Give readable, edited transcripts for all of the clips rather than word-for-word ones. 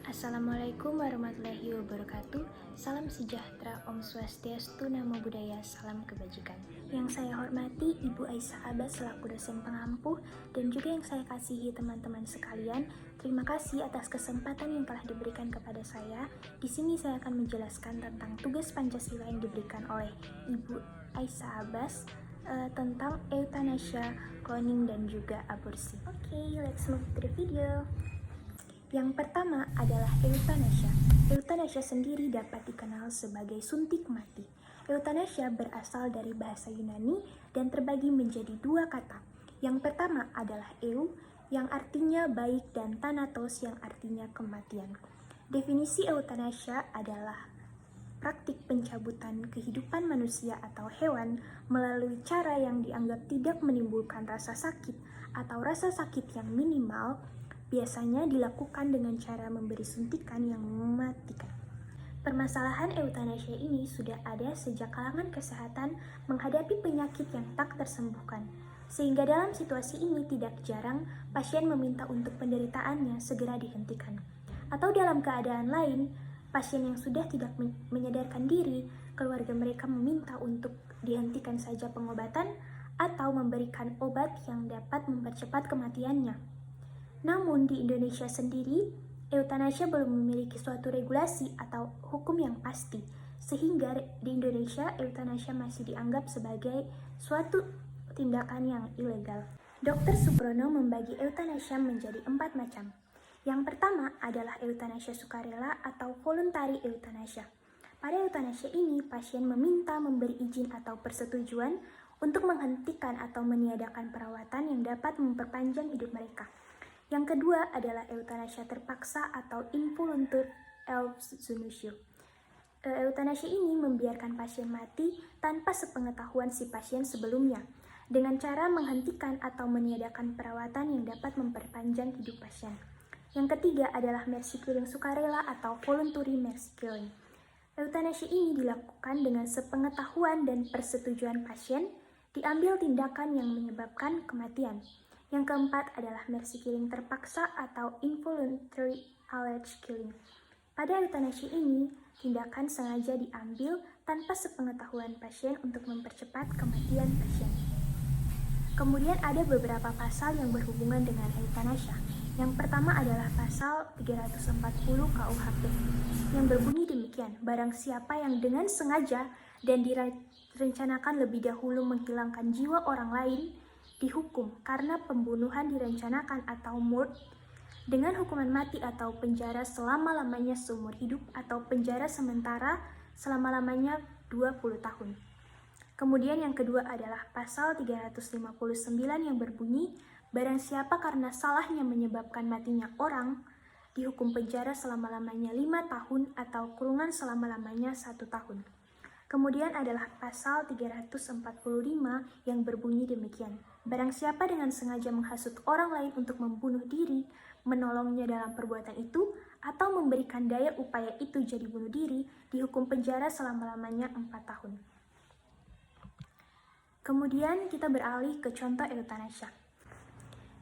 Assalamualaikum warahmatullahi wabarakatuh. Salam sejahtera, Om Swastiastu, Namo Buddhaya, salam kebajikan. Yang saya hormati Ibu Aisyah Abbas selaku dosen pengampu dan juga yang saya kasihi teman-teman sekalian. Terima kasih atas kesempatan yang telah diberikan kepada saya. Di sini saya akan menjelaskan tentang tugas Pancasila yang diberikan oleh Ibu Aisyah Abbas tentang euthanasia, cloning, dan juga aborsi. Oke, let's move to the video. Yang pertama adalah euthanasia. Euthanasia sendiri dapat dikenal sebagai suntik mati. Euthanasia berasal dari bahasa Yunani dan terbagi menjadi dua kata. Yang pertama adalah eu, yang artinya baik, dan thanatos, yang artinya kematian. Definisi euthanasia adalah praktik pencabutan kehidupan manusia atau hewan melalui cara yang dianggap tidak menimbulkan rasa sakit atau rasa sakit yang minimal, biasanya dilakukan dengan cara memberi suntikan yang mematikan. Permasalahan euthanasia ini sudah ada sejak kalangan kesehatan menghadapi penyakit yang tak tersembuhkan, sehingga dalam situasi ini tidak jarang pasien meminta untuk penderitaannya segera dihentikan. Atau dalam keadaan lain, pasien yang sudah tidak menyadarkan diri, keluarga mereka meminta untuk dihentikan saja pengobatan atau memberikan obat yang dapat mempercepat kematiannya. Namun di Indonesia sendiri, euthanasia belum memiliki suatu regulasi atau hukum yang pasti, sehingga di Indonesia euthanasia masih dianggap sebagai suatu tindakan yang ilegal. Dr. Suprono membagi euthanasia menjadi 4 macam. Yang pertama adalah euthanasia sukarela atau voluntary euthanasia. Pada euthanasia ini, pasien meminta memberi izin atau persetujuan untuk menghentikan atau meniadakan perawatan yang dapat memperpanjang hidup mereka. Yang kedua adalah euthanasia terpaksa atau involuntary euthanasia. Euthanasia ini membiarkan pasien mati tanpa sepengetahuan si pasien sebelumnya, dengan cara menghentikan atau meniadakan perawatan yang dapat memperpanjang hidup pasien. Yang ketiga adalah mercy killing sukarela atau voluntary mercy killing. Euthanasia ini dilakukan dengan sepengetahuan dan persetujuan pasien, diambil tindakan yang menyebabkan kematian. Yang keempat adalah mercy killing terpaksa atau involuntary alleged killing. Pada euthanasia ini, tindakan sengaja diambil tanpa sepengetahuan pasien untuk mempercepat kematian pasien. Kemudian ada beberapa pasal yang berhubungan dengan euthanasia. Yang pertama adalah pasal 340 KUHP yang berbunyi demikian: barang siapa yang dengan sengaja dan direncanakan lebih dahulu menghilangkan jiwa orang lain dihukum karena pembunuhan direncanakan atau murder dengan hukuman mati atau penjara selama-lamanya seumur hidup atau penjara sementara selama-lamanya 20 tahun. Kemudian yang kedua adalah pasal 359 yang berbunyi barang siapa karena salahnya menyebabkan matinya orang dihukum penjara selama-lamanya 5 tahun atau kurungan selama-lamanya 1 tahun. Kemudian adalah pasal 345 yang berbunyi demikian. Barang siapa dengan sengaja menghasut orang lain untuk membunuh diri, menolongnya dalam perbuatan itu, atau memberikan daya upaya itu jadi bunuh diri, dihukum penjara selama-lamanya 4 tahun. Kemudian kita beralih ke contoh euthanasia.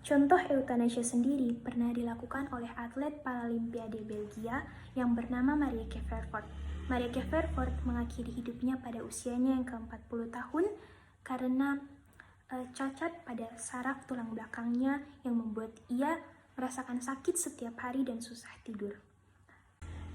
Contoh euthanasia sendiri pernah dilakukan oleh atlet Paralimpiade Belgia yang bernama Marieke Vervoort. Marieke Vervoort mengakhiri hidupnya pada usianya yang ke-40 tahun karena cacat pada saraf tulang belakangnya yang membuat ia merasakan sakit setiap hari dan susah tidur.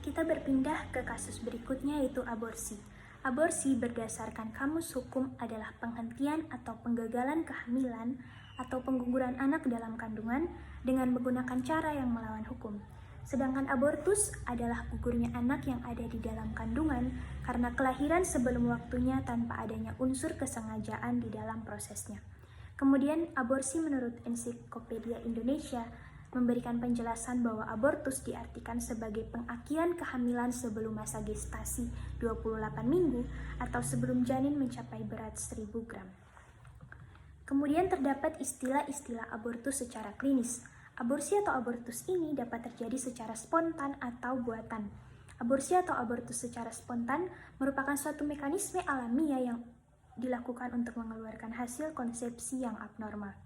Kita berpindah ke kasus berikutnya, yaitu aborsi. Aborsi berdasarkan Kamus Hukum adalah penghentian atau penggagalan kehamilan atau pengguguran anak dalam kandungan dengan menggunakan cara yang melawan hukum. Sedangkan abortus adalah gugurnya anak yang ada di dalam kandungan karena kelahiran sebelum waktunya tanpa adanya unsur kesengajaan di dalam prosesnya. Kemudian aborsi menurut Ensiklopedia Indonesia memberikan penjelasan bahwa abortus diartikan sebagai pengakhirian kehamilan sebelum masa gestasi 28 minggu atau sebelum janin mencapai berat 1000 gram. Kemudian terdapat istilah-istilah abortus secara klinis. Aborsi atau abortus ini dapat terjadi secara spontan atau buatan. Aborsi atau abortus secara spontan merupakan suatu mekanisme alamiah yang dilakukan untuk mengeluarkan hasil konsepsi yang abnormal.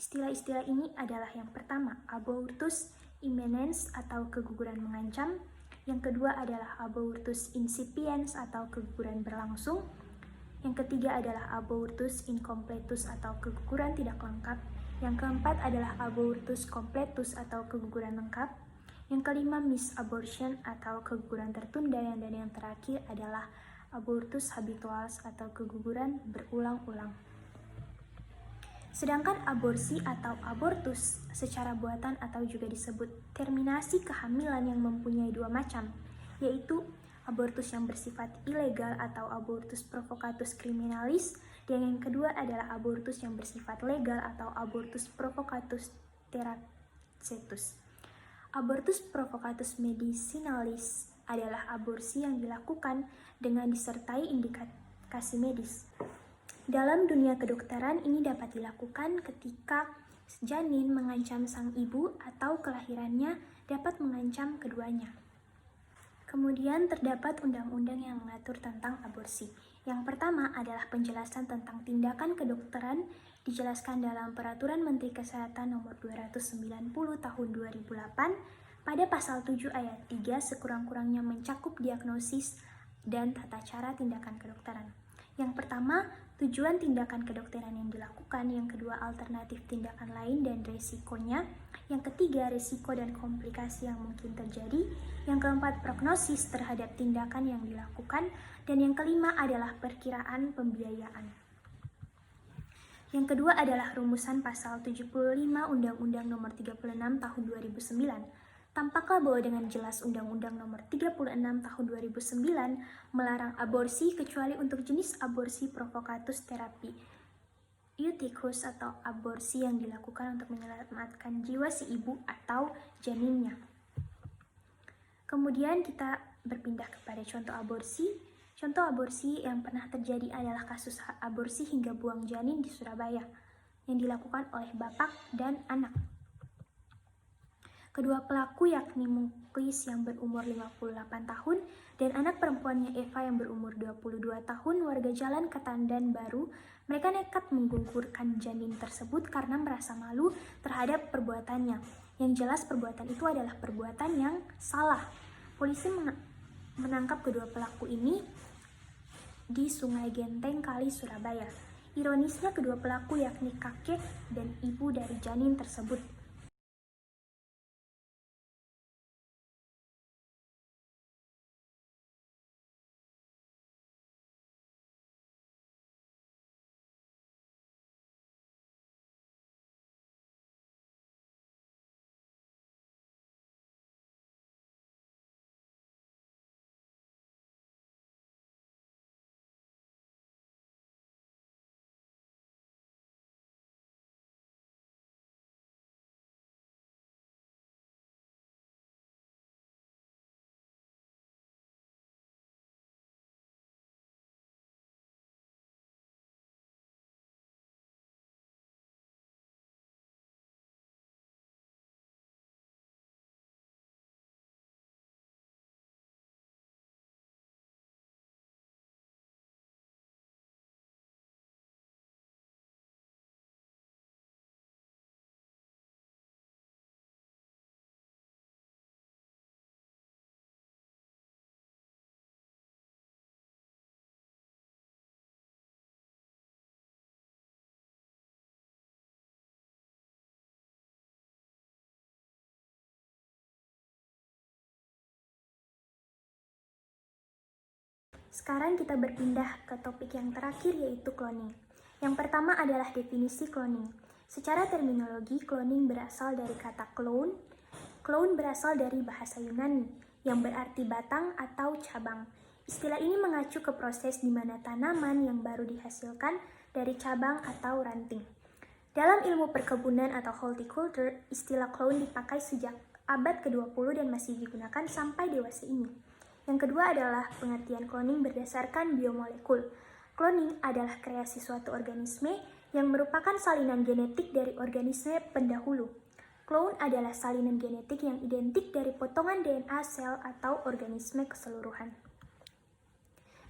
Istilah-istilah ini adalah yang pertama, abortus imminens atau keguguran mengancam. Yang kedua adalah abortus incipiens atau keguguran berlangsung. Yang ketiga adalah abortus incompletus atau keguguran tidak lengkap. Yang keempat adalah abortus completus atau keguguran lengkap. Yang kelima misabortion atau keguguran tertunda. Dan yang terakhir adalah abortus habituals atau keguguran berulang-ulang. Sedangkan aborsi atau abortus secara buatan atau juga disebut terminasi kehamilan yang mempunyai dua macam, yaitu abortus yang bersifat ilegal atau abortus provocatus criminalis, dan yang kedua adalah abortus yang bersifat legal atau abortus provocatus tercetus. Abortus provocatus medicinalis adalah aborsi yang dilakukan dengan disertai indikasi medis. Dalam dunia kedokteran, ini dapat dilakukan ketika janin mengancam sang ibu atau kelahirannya dapat mengancam keduanya. Kemudian terdapat undang-undang yang mengatur tentang aborsi. Yang pertama adalah penjelasan tentang tindakan kedokteran dijelaskan dalam Peraturan Menteri Kesehatan Nomor 290 Tahun 2008 pada pasal 7 ayat 3 sekurang-kurangnya mencakup diagnosis dan tata cara tindakan kedokteran. Yang pertama, tujuan tindakan kedokteran yang dilakukan. Yang kedua, alternatif tindakan lain dan resikonya. Yang ketiga, risiko dan komplikasi yang mungkin terjadi. Yang keempat, prognosis terhadap tindakan yang dilakukan. Dan yang kelima adalah perkiraan pembiayaan. Yang kedua adalah rumusan pasal 75 Undang-Undang Nomor 36 Tahun 2009. Tampaklah bahwa dengan jelas Undang-Undang Nomor 36 Tahun 2009 melarang aborsi kecuali untuk jenis aborsi provocatus therapeuticus atau aborsi yang dilakukan untuk menyelamatkan jiwa si ibu atau janinnya. Kemudian kita berpindah kepada contoh aborsi. Contoh aborsi yang pernah terjadi adalah kasus aborsi hingga buang janin di Surabaya yang dilakukan oleh bapak dan anak. Kedua pelaku yakni Muklis yang berumur 58 tahun dan anak perempuannya Eva yang berumur 22 tahun warga Jalan Ketandan Baru. Mereka nekat menggugurkan janin tersebut karena merasa malu terhadap perbuatannya. Yang jelas perbuatan itu adalah perbuatan yang salah. Polisi menangkap kedua pelaku ini di Sungai Genteng Kali, Surabaya. Ironisnya kedua pelaku yakni kakek dan ibu dari janin tersebut. Sekarang kita berpindah ke topik yang terakhir yaitu cloning. Yang pertama adalah definisi cloning. Secara terminologi, cloning berasal dari kata clone. Clone berasal dari bahasa Yunani yang berarti batang atau cabang. Istilah ini mengacu ke proses di mana tanaman yang baru dihasilkan dari cabang atau ranting. Dalam ilmu perkebunan atau horticulture, istilah clone dipakai sejak abad ke-20 dan masih digunakan sampai dewasa ini. Yang kedua adalah pengertian cloning berdasarkan biomolekul. Cloning adalah kreasi suatu organisme yang merupakan salinan genetik dari organisme pendahulu. Klon adalah salinan genetik yang identik dari potongan DNA sel atau organisme keseluruhan.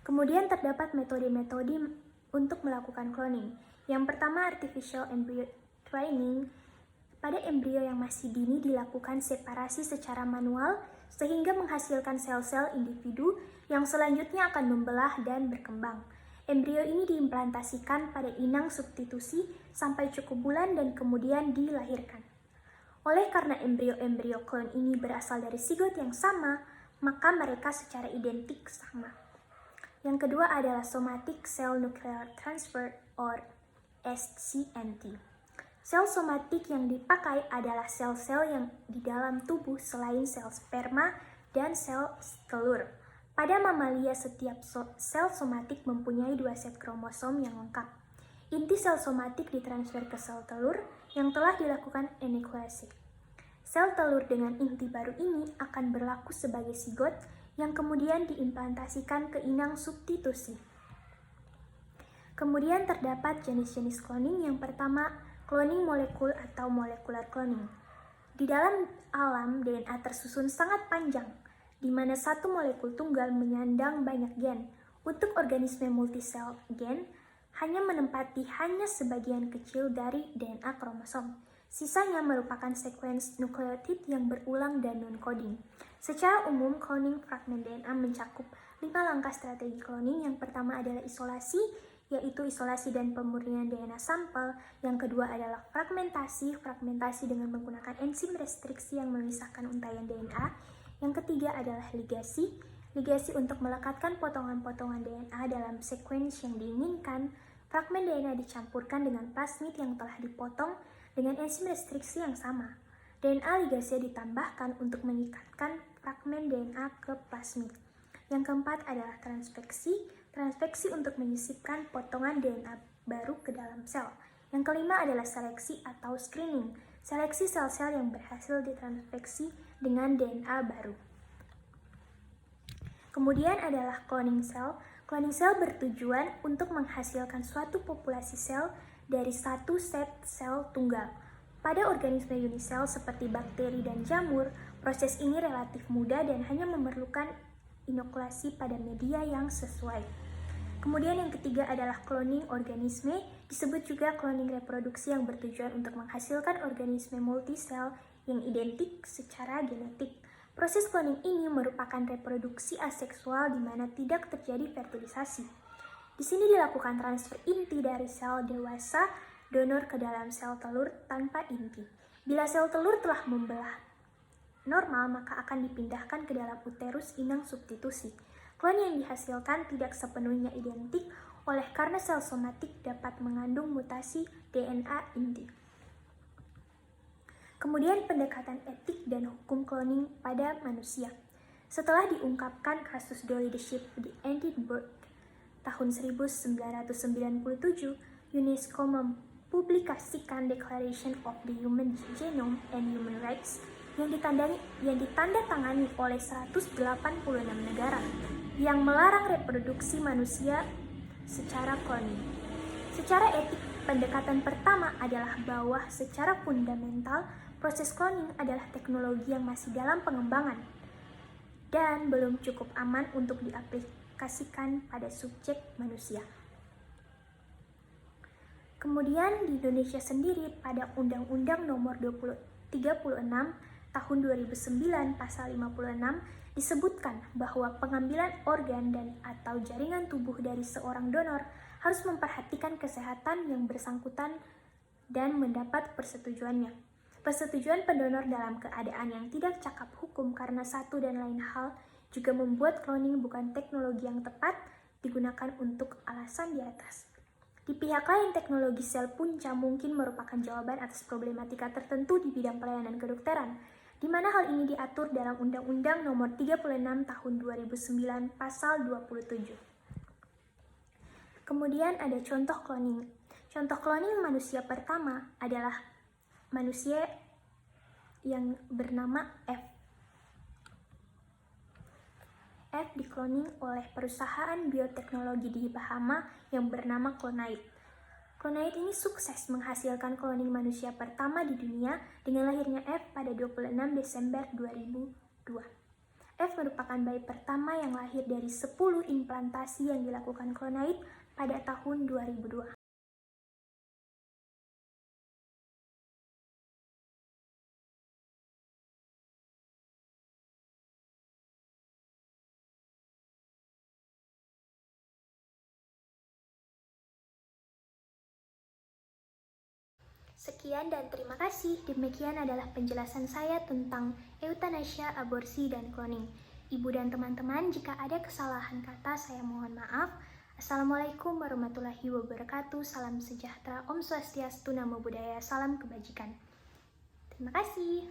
Kemudian terdapat metode-metode untuk melakukan cloning. Yang pertama, artificial embryo training. Pada embrio yang masih dini dilakukan separasi secara manual sehingga menghasilkan sel-sel individu yang selanjutnya akan membelah dan berkembang. Embrio ini diimplantasikan pada inang substitusi sampai cukup bulan dan kemudian dilahirkan. Oleh karena embrio-embrio klon ini berasal dari zigot yang sama, maka mereka secara identik sama. Yang kedua adalah somatic cell nuclear transfer or SCNT. Sel somatik yang dipakai adalah sel-sel yang di dalam tubuh selain sel sperma dan sel telur. Pada mamalia, setiap sel somatik mempunyai 2 set kromosom yang lengkap. Inti sel somatik ditransfer ke sel telur yang telah dilakukan enuklasi. Sel telur dengan inti baru ini akan berlaku sebagai zigot yang kemudian diimplantasikan ke inang substitusi. Kemudian terdapat jenis-jenis cloning. Yang pertama, cloning molekul atau molecular cloning. Di dalam alam, DNA tersusun sangat panjang, di mana satu molekul tunggal menyandang banyak gen. Untuk organisme multisel, gen hanya menempati sebagian kecil dari DNA kromosom. Sisanya merupakan sekuens nukleotid yang berulang dan non-coding. Secara umum, cloning fragmen DNA mencakup 5 langkah strategi cloning. Yang pertama adalah isolasi, yaitu isolasi dan pemurnian DNA sampel. Yang kedua adalah fragmentasi dengan menggunakan enzim restriksi yang memisahkan untaian DNA. Yang ketiga adalah ligasi untuk melekatkan potongan-potongan DNA dalam sekuens yang diinginkan. Fragmen DNA dicampurkan dengan plasmid yang telah dipotong dengan enzim restriksi yang sama. DNA ligasi ditambahkan untuk mengikatkan fragmen DNA ke plasmid. Yang keempat adalah transfeksi untuk menyisipkan potongan DNA baru ke dalam sel. Yang kelima adalah seleksi atau screening, seleksi sel-sel yang berhasil ditransfeksi dengan DNA baru. Kemudian adalah cloning sel. Cloning sel bertujuan untuk menghasilkan suatu populasi sel dari satu set sel tunggal. Pada organisme unisel seperti bakteri dan jamur, proses ini relatif mudah dan hanya memerlukan inokulasi pada media yang sesuai. Kemudian yang ketiga adalah cloning organisme, disebut juga cloning reproduksi yang bertujuan untuk menghasilkan organisme multisel yang identik secara genetik. Proses cloning ini merupakan reproduksi aseksual di mana tidak terjadi fertilisasi. Di sini dilakukan transfer inti dari sel dewasa donor ke dalam sel telur tanpa inti. Bila sel telur telah membelah normal, maka akan dipindahkan ke dalam uterus inang substitusi. Klon yang dihasilkan tidak sepenuhnya identik oleh karena sel somatik dapat mengandung mutasi DNA inti. Kemudian pendekatan etik dan hukum cloning pada manusia. Setelah diungkapkan kasus Dolly the Sheep di Edinburgh tahun 1997, UNESCO mempublikasikan Declaration of the Human Genome and Human Rights yang ditandatangani oleh 186 negara yang melarang reproduksi manusia secara cloning. Secara etik, pendekatan pertama adalah bahwa secara fundamental proses cloning adalah teknologi yang masih dalam pengembangan dan belum cukup aman untuk diaplikasikan pada subjek manusia. Kemudian di Indonesia sendiri pada Undang-Undang Nomor 36 Tahun 2009 Pasal 56 disebutkan bahwa pengambilan organ dan atau jaringan tubuh dari seorang donor harus memperhatikan kesehatan yang bersangkutan dan mendapat persetujuannya. Persetujuan pendonor dalam keadaan yang tidak cakap hukum karena satu dan lain hal juga membuat cloning bukan teknologi yang tepat digunakan untuk alasan di atas. Di pihak lain, teknologi sel punca mungkin merupakan jawaban atas problematika tertentu di bidang pelayanan kedokteran, di mana hal ini diatur dalam Undang-Undang Nomor 36 Tahun 2009 Pasal 27. Kemudian ada contoh cloning. Contoh cloning manusia pertama adalah manusia yang bernama F. F dikloning oleh perusahaan bioteknologi di Bahama yang bernama Clonite. Clonite ini sukses menghasilkan cloning manusia pertama di dunia dengan lahirnya F pada 26 Desember 2002. F merupakan bayi pertama yang lahir dari 10 implantasi yang dilakukan Clonite pada tahun 2002. Sekian dan terima kasih. Demikian adalah penjelasan saya tentang euthanasia, aborsi, dan cloning. Ibu dan teman-teman, jika ada kesalahan kata, saya mohon maaf. Assalamualaikum warahmatullahi wabarakatuh. Salam sejahtera, Om Swastiastu, Namo Buddhaya, salam kebajikan. Terima kasih.